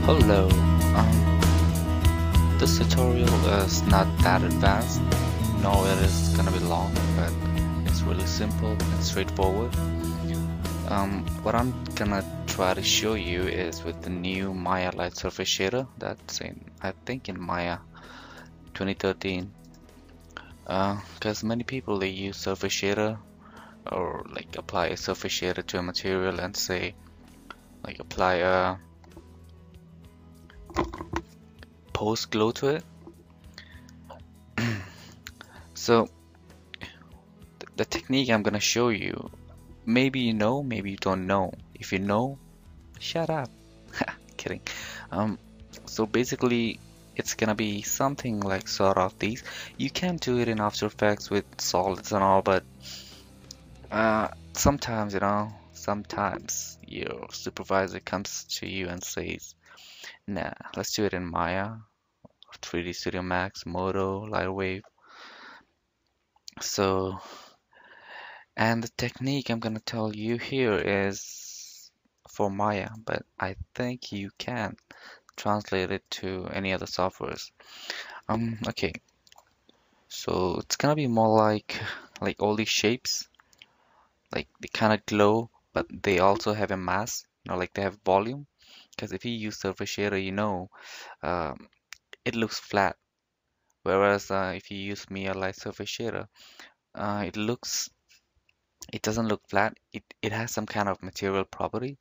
Hello, this tutorial is not that advanced. No, it is gonna be long, but it's really simple and straightforward. What I'm gonna try to show you is with the new Maya Light Surface Shader that's I think in Maya 2013. Because many people they use Surface Shader or like apply a Surface Shader to a material and say like apply a post glow to it. So the technique I'm gonna show you, maybe you know, maybe you don't know. If you know, shut up. Kidding. Um, so basically, it's gonna be something like sort of these. You can do it in After Effects with solids and all, but sometimes, sometimes your supervisor comes to you and says, "Nah, let's do it in Maya, 3D Studio Max, Modo, Lightwave." So, and the technique I'm gonna tell you here is for Maya, but I think you can translate it to any other softwares. Okay, so it's gonna be more like all these shapes, like they kind of glow, but they also have a mass, like they have volume. Because if you use Surface Shader, um, it looks flat. Whereas if you use Maya Light Surface Shader, it doesn't look flat. It has some kind of material property,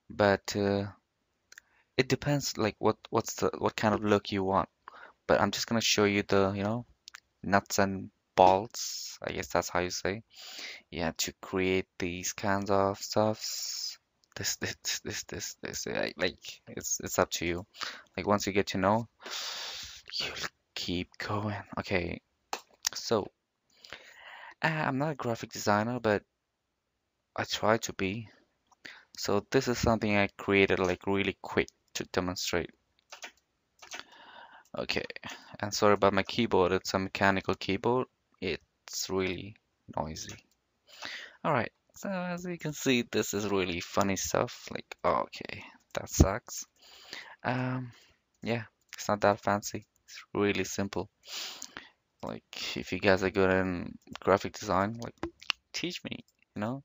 but it depends like what kind of look you want. But I'm just gonna show you the nuts and bolts, I guess that's how you say, yeah, to create these kinds of stuffs. Like it's up to you. Like once you get to know, you'll keep going. Okay, so I'm not a graphic designer, but I try to be. So this is something I created like really quick to demonstrate. Okay, and sorry about my keyboard, it's a mechanical keyboard. It's really noisy. Alright, so as you can see, this is really funny stuff. Like, oh, okay, that sucks. Um, yeah, it's not that fancy. It's really simple. Like, if you guys are good in graphic design, like, teach me, you know?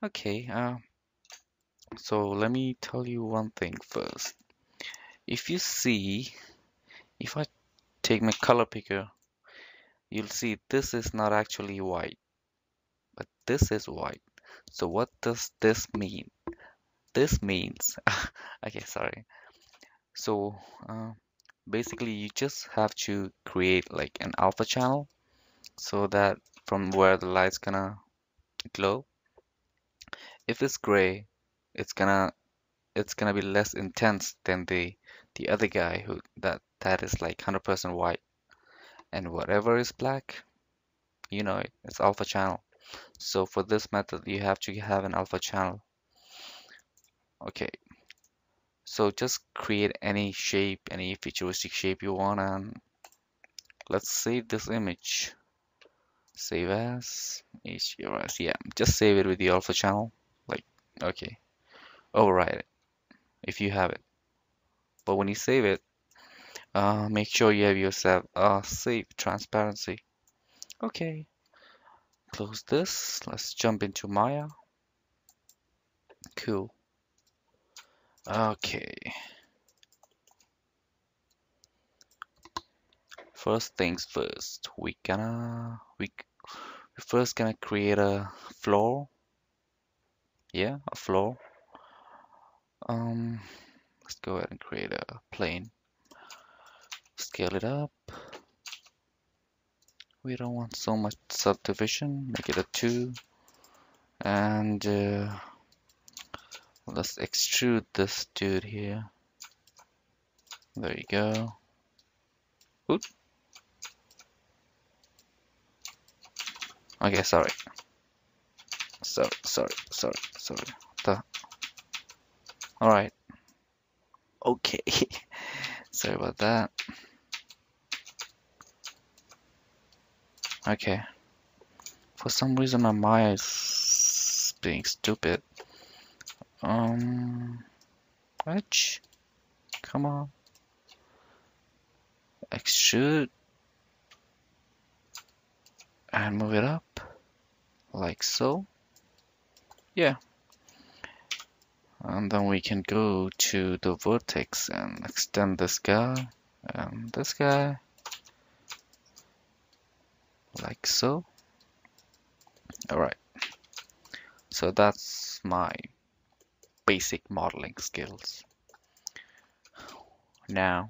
Okay, so let me tell you one thing first. If you see, if I take my color picker, you'll see this is not actually white, but this is white. So what does this mean? This means, okay, sorry. So basically, you just have to create like an alpha channel so that from where the light's gonna glow, if it's gray, it's gonna it's gonna be less intense than the other guy that is like 100% white. And whatever is black, it's alpha channel. So for this method, you have to have an alpha channel. Okay, so just create any shape, any futuristic shape you want, and let's save this image. Save as HRS. Yeah, just save it with the alpha channel. Like, okay, override it if you have it. But when you save it, make sure you have yourself save transparency. Okay, close this. Let's jump into Maya. Cool. Okay, first things first. We first gonna create a floor. Yeah, a floor. Um, let's go ahead and create a plane. Scale it up. We don't want so much subdivision. Make it a 2. And let's extrude this dude here. There you go. Oop. Okay, sorry. Sorry. The... Alright. Okay. Sorry about that. Okay. For some reason my Maya is being stupid. Edge. Come on. Extrude and move it up like so. Yeah. And then we can go to the vertex and extend this guy and this guy like so. Alright, so that's my basic modeling skills. Now,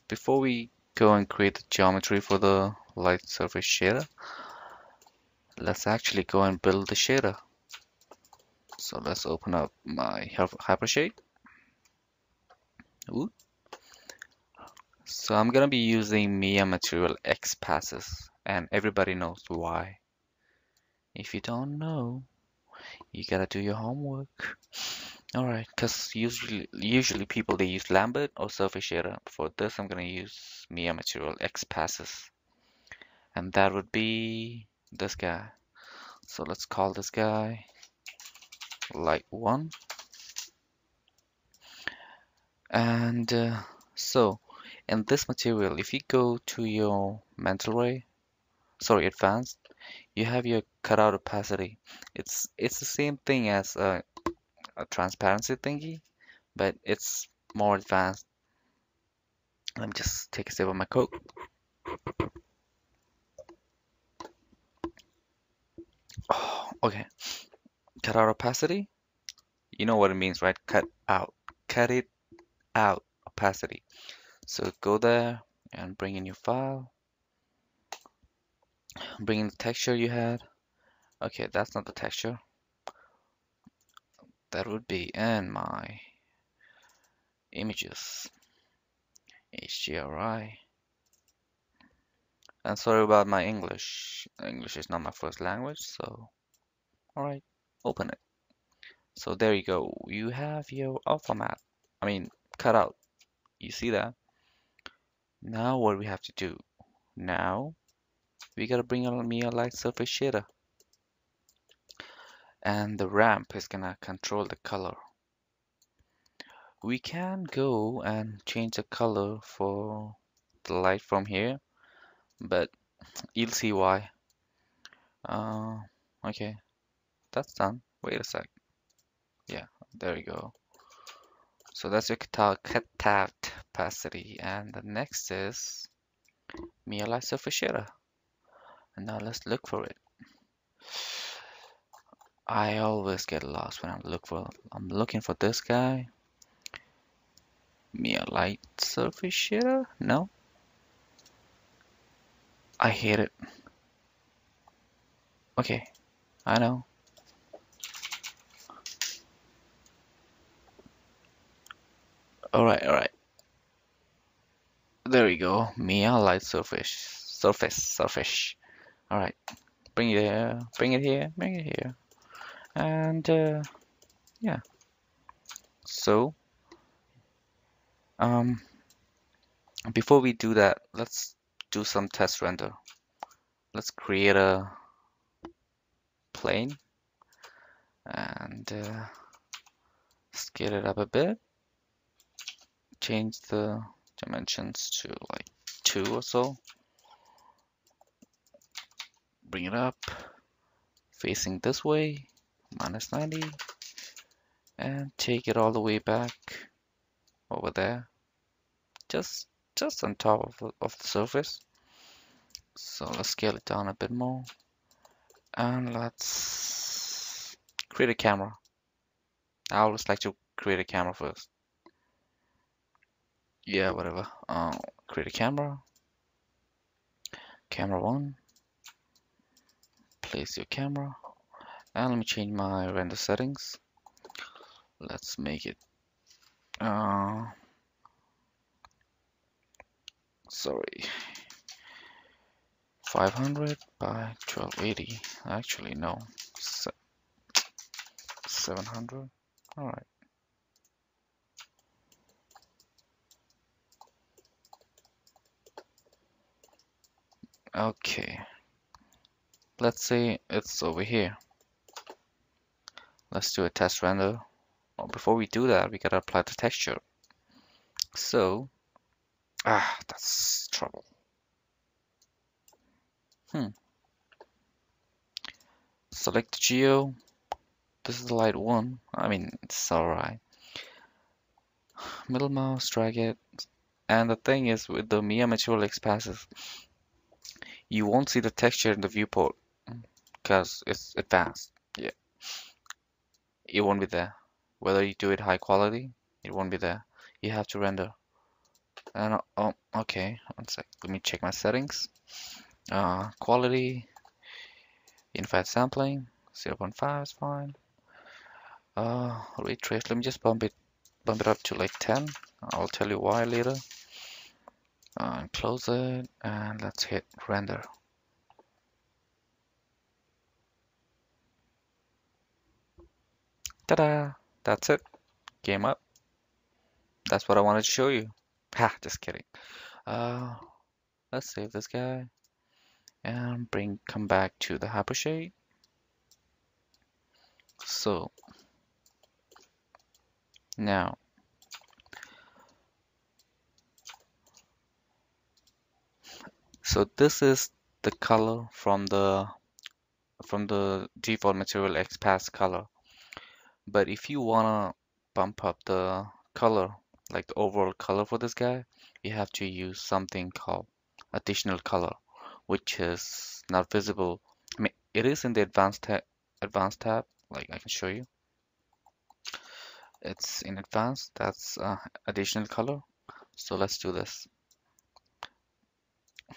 before we go and create the geometry for the light surface shader, let's actually go and build the shader. So let's open up my Hypershade. Ooh. So I'm gonna be using Maya Material X passes, and everybody knows why. If you don't know, you gotta do your homework. Alright, because usually people they use Lambert or Surface Shader. For this, I'm gonna use Maya Material X passes, and that would be this guy. So let's call this guy Light 1. And so in this material, if you go to your mental ray, sorry, advanced, you have your cutout opacity. It's the same thing as a transparency thingy, but it's more advanced. Let me just take a sip of my Coke. Oh, okay. Cutout opacity. You know what it means, right? Cut out. Cut it out. Opacity. So go there and bring in your file. Bring in the texture you had. Okay, that's not the texture. That would be in my images. HDRI. And sorry about my English. English is not my first language, so alright, open it. So there you go. You have your alpha map. I mean, cut out. You see that? Now what we have to do? Now we gotta bring me a light surface shader. And the ramp is gonna control the color. We can go and change the color for the light from here, but you'll see why. Uh, okay, that's done. Wait a sec. Yeah, there we go. So that's your cutout opacity, and the next is Maya Light Surface Shader. And now let's look for it. I always get lost when I'm looking for this guy. Maya Light Surface Shader? No, I hate it. Okay, I know. Alright. There we go. Maya Light Surface. Alright, bring it here, bring it here, bring it here. And yeah. So, um, before we do that, let's do some test render. Let's create a plane and scale it up a bit. Change the dimensions to like 2 or so. Bring it up, facing this way, -90, and take it all the way back over there, just on top of the surface. So let's scale it down a bit more, and let's create a camera. I always like to create a camera first. Yeah, whatever. Create a camera. Camera 1. Place your camera. And let me change my render settings. Let's make it sorry, 500 by 1280. Actually, no, 700. All right. Okay. Let's say it's over here. Let's do a test render. before we do that, we gotta apply the texture. So, that's trouble. Hmm. Select the geo. This is the light one. I mean, it's alright. Middle mouse, drag it. And the thing is, with the Mia Material X passes, you won't see the texture in the viewport because it's advanced. Yeah, it won't be there. Whether you do it high quality, it won't be there. You have to render. And oh, okay, one sec. Let me check my settings. Quality, infrared sampling, 0.5 is fine. Ray trace. Let me just bump it up to like 10. I'll tell you why later. Close it and let's hit render. Ta-da! That's it. Game up. That's what I wanted to show you. Ha! Just kidding. Uh, let's save this guy and come back to the hypershade. So now, so this is the color from the default Material X Pass color. But if you wanna bump up the color, like the overall color for this guy, you have to use something called additional color, which is not visible. I mean, it is in the advanced tab, like I can show you. It's in advanced, that's additional color. So let's do this.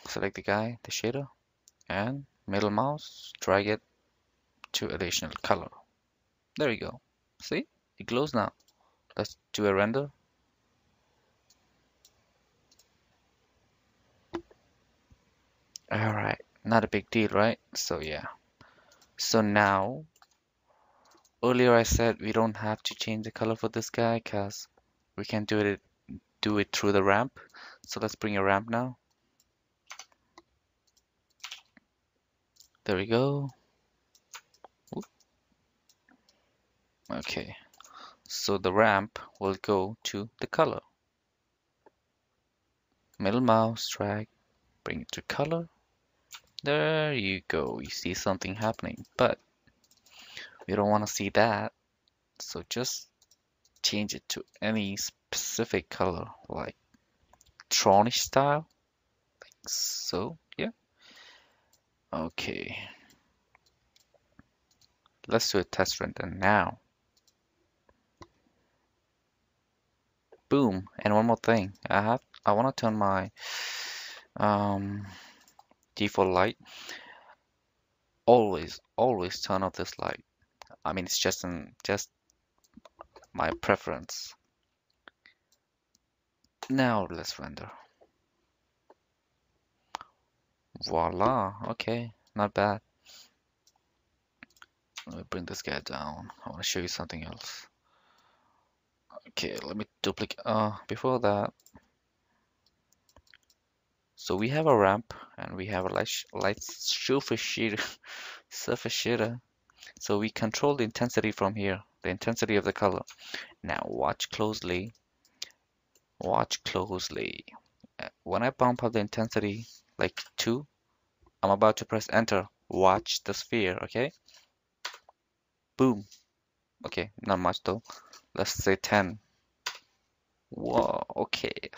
Select the guy, the shader, and middle mouse, drag it to additional color. There you go. See? It glows now. Let's do a render. Alright, not a big deal, right? So yeah. So now, earlier I said we don't have to change the color for this guy because we can do it through the ramp. So let's bring a ramp now. There we go. Oop. Okay. So the ramp will go to the color. Middle mouse, drag, bring it to color. There you go. You see something happening, but we don't want to see that. So just change it to any specific color, like Tronish style. So yeah. Okay. Let's do a test render now. Boom. And one more thing. I want to turn my um, default light. Always turn off this light. I mean, it's just my preference. Now let's render. Voila. Okay, not bad. Let me bring this guy down. I want to show you something else. Okay, let me duplicate. Before that, so we have a ramp and we have a light surface shader. So we control the intensity from here, the intensity of the color. Now watch closely. Watch closely. When I bump up the intensity like 2, I'm about to press enter. Watch the sphere, okay? Boom. Okay, not much though. Let's say 10. Whoa, okay.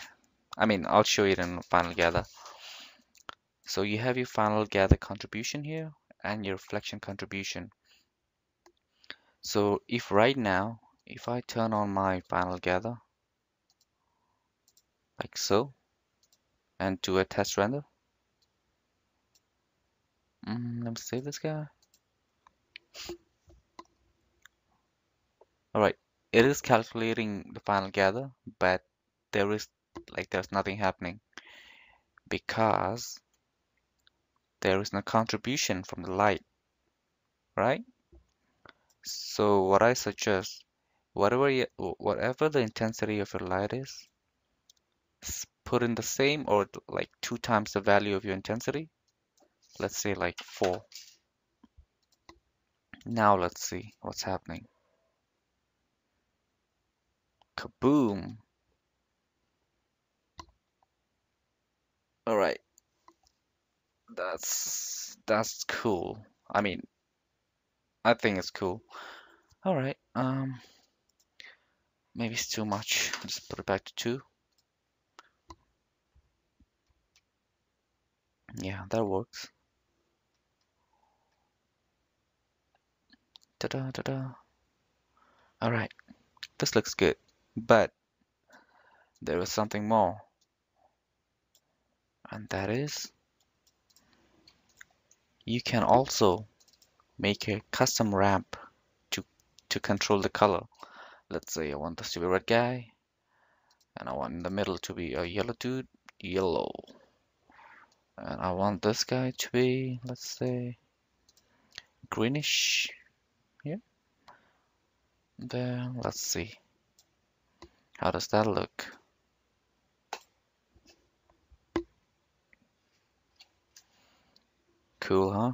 I mean, I'll show you in Final Gather. So you have your Final Gather contribution here and your reflection contribution. So if right now, if I turn on my Final Gather, like so, and do a test render. Let me save this guy. Alright, it is calculating the Final Gather, but there's nothing happening because there is no contribution from the light, right? So what I suggest, whatever the intensity of your light is, put in the same or like 2 times the value of your intensity. Let's say like 4. Now let's see what's happening. Kaboom! All right, that's cool. I mean, I think it's cool. All right, maybe it's too much. Just put it back to 2. Yeah, that works. Ta-da, ta-da. All right, this looks good, but there is something more, and that is you can also make a custom ramp to to control the color. Let's say I want this to be a red guy, and I want in the middle to be a yellow dude, yellow. And I want this guy to be, let's say, greenish. Yeah. Then let's see. How does that look? Cool, huh?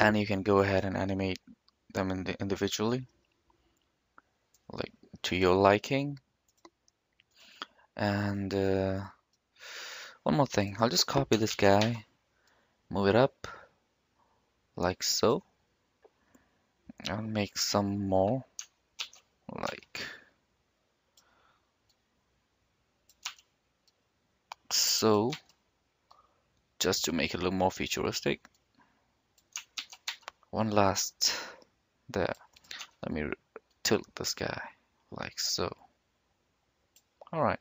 And you can go ahead and animate them individually, like to your liking. And one more thing, I'll just copy this guy, move it up like so, and make some more, like so, just to make it look more futuristic. One last there. Let me tilt this guy like so. All right,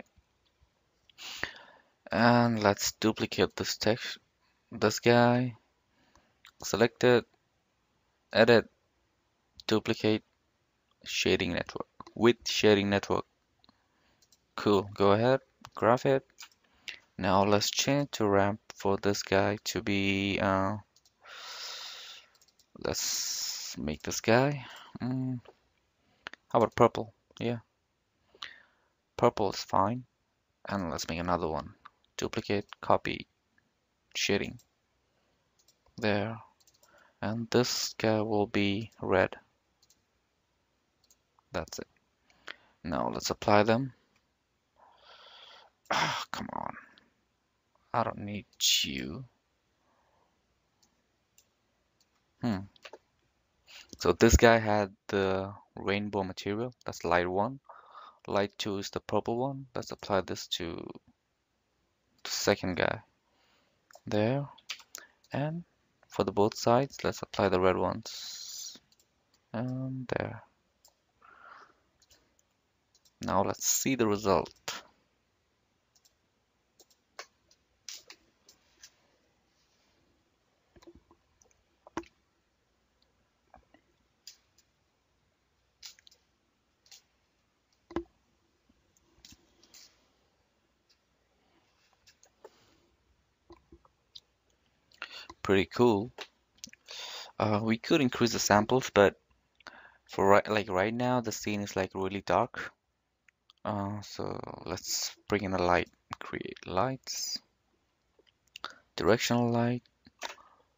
and let's duplicate this text, this guy, select it, edit, duplicate, shading network with shading network. Cool, go ahead, graph it. Now let's change to ramp for this guy to be, let's make this guy, how about purple? Yeah, purple is fine. And let's make another one. Duplicate, copy, shading there. And this guy will be red. That's it. Now let's apply them. Ah, come on. I don't need you. So this guy had the rainbow material. That's light 1. Light 2 is the purple one. Let's apply this to the second guy. There. And for the both sides, let's apply the red ones. And there. Now let's see the result. Pretty cool. We could increase the samples, but for right now, the scene is like really dark. So let's bring in a light. Create lights, directional light.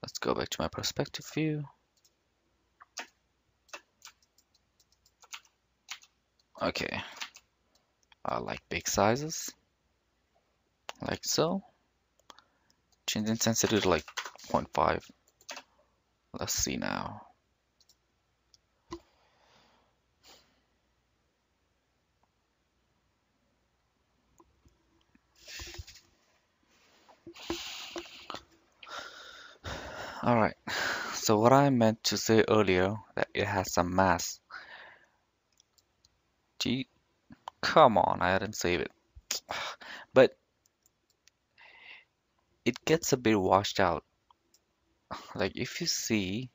Let's go back to my perspective view. Okay, I like big sizes, like so. Change intensity to like 0.5. Let's see now. Alright, so what I meant to say earlier, that it has some mass. Gee, come on, I didn't save it. But it gets a bit washed out. Like if you see,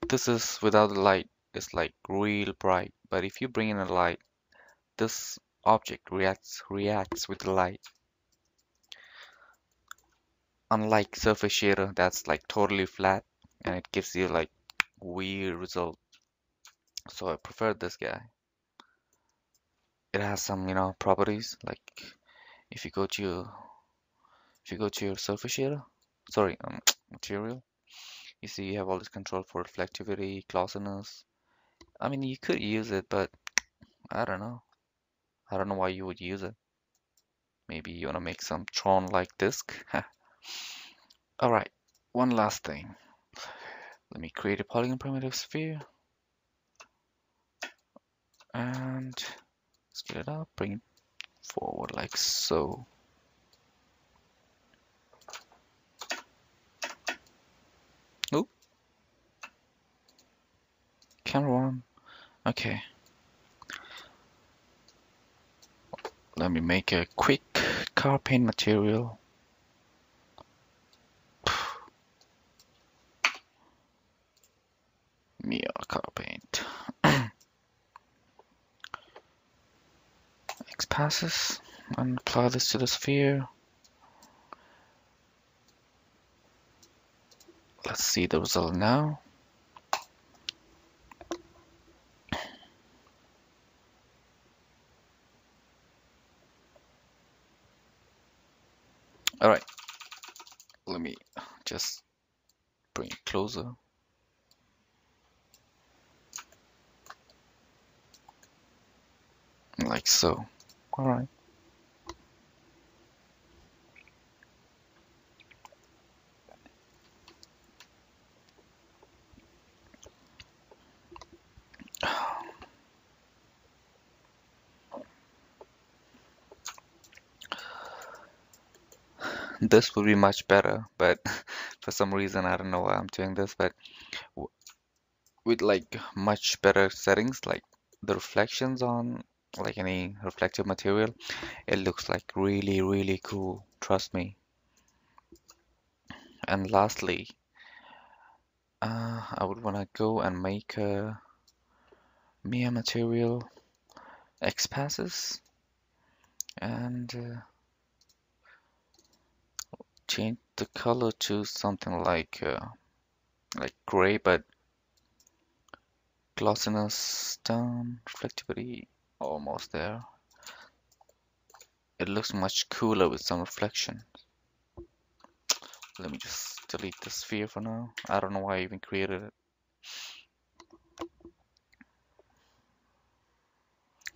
this is without the light, it's like real bright. But if you bring in a light, this object reacts with the light. Unlike surface shader, that's like totally flat and it gives you like weird result. So I prefer this guy. It has some, properties like if you go to your surface shader, sorry, material, You see, you have all this control for reflectivity, glossiness. I mean, you could use it, but I don't know. I don't know why you would use it. Maybe you want to make some Tron-like disk. All right, one last thing. Let me create a polygon primitive sphere and scale it up, bring it forward like so. Oop, camera one. Okay, let me make a quick car paint material. Mia car paint. X passes and apply this to the sphere. Let's see the result now. All right, let me just bring it closer. Like so. All right. This would be much better, but for some reason I don't know why I'm doing this, but with like much better settings, like the reflections on like any reflective material, it looks like really, really cool. Trust me. And lastly, I would want to go and make a Mia material X passes and change the color to something like gray, but glossiness down, reflectivity almost there. It looks much cooler with some reflection. Let me just delete the sphere for now. I don't know why I even created it.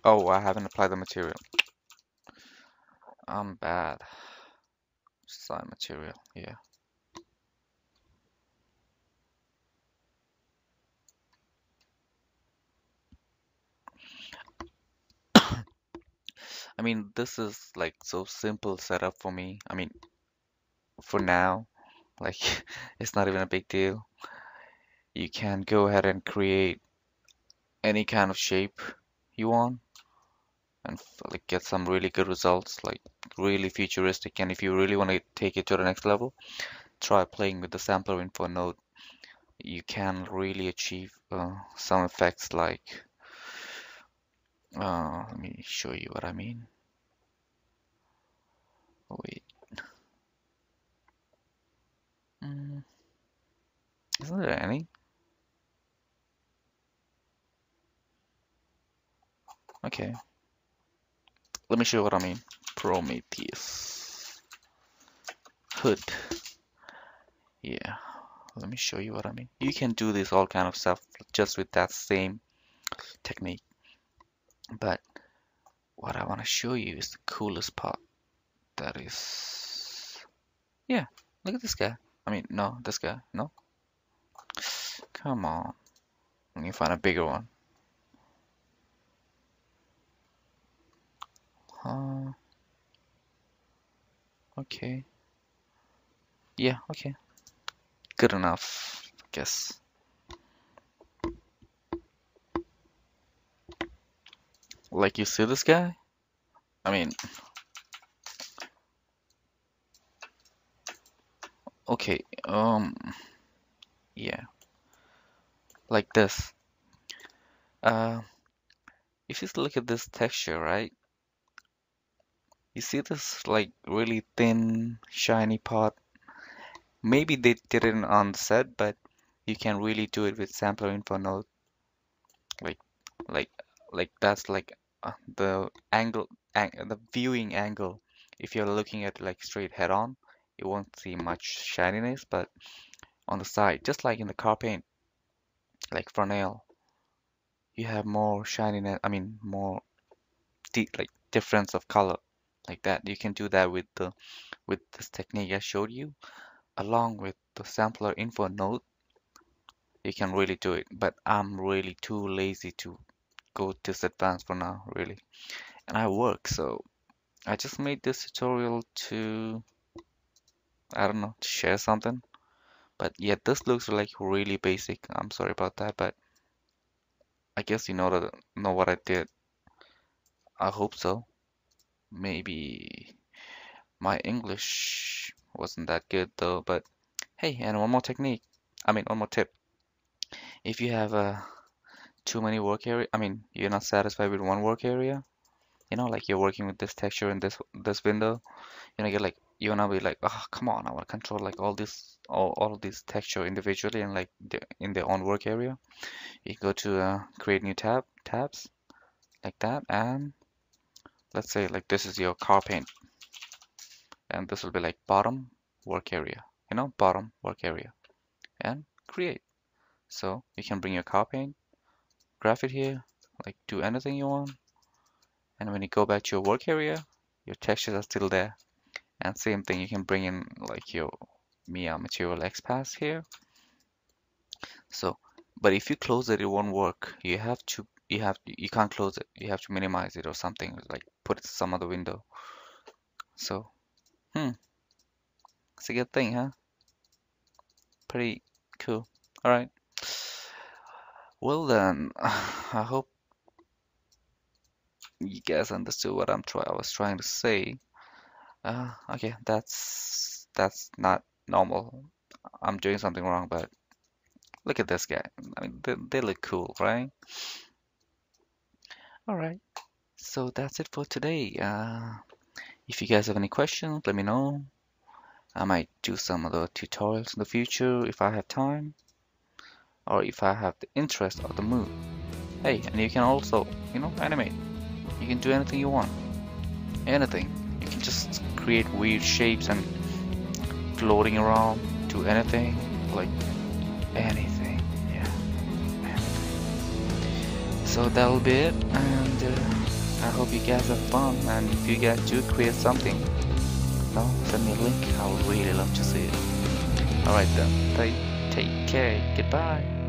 Oh, I haven't applied the material. I'm bad. Side material, yeah. I mean, this is like so simple setup for me. I mean, for now, like it's not even a big deal. You can go ahead and create any kind of shape you want and like get some really good results, like really futuristic. And if you really want to take it to the next level, try playing with the sampler info node. You can really achieve some effects like, let me show you what I mean. Oh, wait, mm, isn't there any? Okay, let me show you what I mean. Prometheus hood. Yeah, let me show you what I mean. You can do this all kind of stuff just with that same technique. But what I want to show you is the coolest part. That is, yeah, look at this guy. I mean, no, this guy. No, come on. Let me find a bigger one. Uh, okay. Yeah, okay. Good enough, I guess. Like you see this guy? I mean, okay, yeah, like this. Uh, if you look at this texture, right? You see this like really thin, shiny part? Maybe they did it on the set, but you can really do it with sampler info node. Like, like, like that's like the the viewing angle. If you're looking at like straight head on, you won't see much shininess, but on the side, just like in the car paint, like Fresnel. You have more shininess, I mean more like difference of color like that. You can do that with this technique I showed you, along with the sampler info node. You can really do it, but I'm really too lazy to go this advanced for now, really. And I work, so I just made this tutorial to, I don't know, to share something. But yeah, this looks like really basic. I'm sorry about that, but I guess you know what I did. I hope so. Maybe my English wasn't that good though, but hey, and one more technique. I mean, one more tip. If you have too many work area, I mean, you're not satisfied with one work area, like you're working with this texture in this window, get like you wanna be like, oh, come on, I wanna control like all of these texture individually and like in their own work area. You go to create new tabs like that, and let's say like this is your car paint, and this will be like bottom work area, bottom work area, and create. So you can bring your car paint, graph it here, like do anything you want, and when you go back to your work area, your textures are still there. And same thing, you can bring in like your Mia Material XPath here. So, but if you close it, it won't work. You can't close it. You have to minimize it or something, like put it to some other window. So, it's a good thing, huh? Pretty cool. All right. Well then, I hope you guys understood what I was trying to say. Okay, that's not normal. I'm doing something wrong, but look at this guy. I mean, they look cool, right? All right. So that's it for today. If you guys have any questions, let me know. I might do some other tutorials in the future if I have time, or if I have the interest or the mood. Hey, and you can also, animate. You can do anything you want. Anything. You can just create weird shapes and floating around, do anything, like anything. Yeah, anything. So that'll be it, and I hope you guys have fun. And if you guys do create something, send me a link. I would really love to see it. Alright then, take care. Goodbye.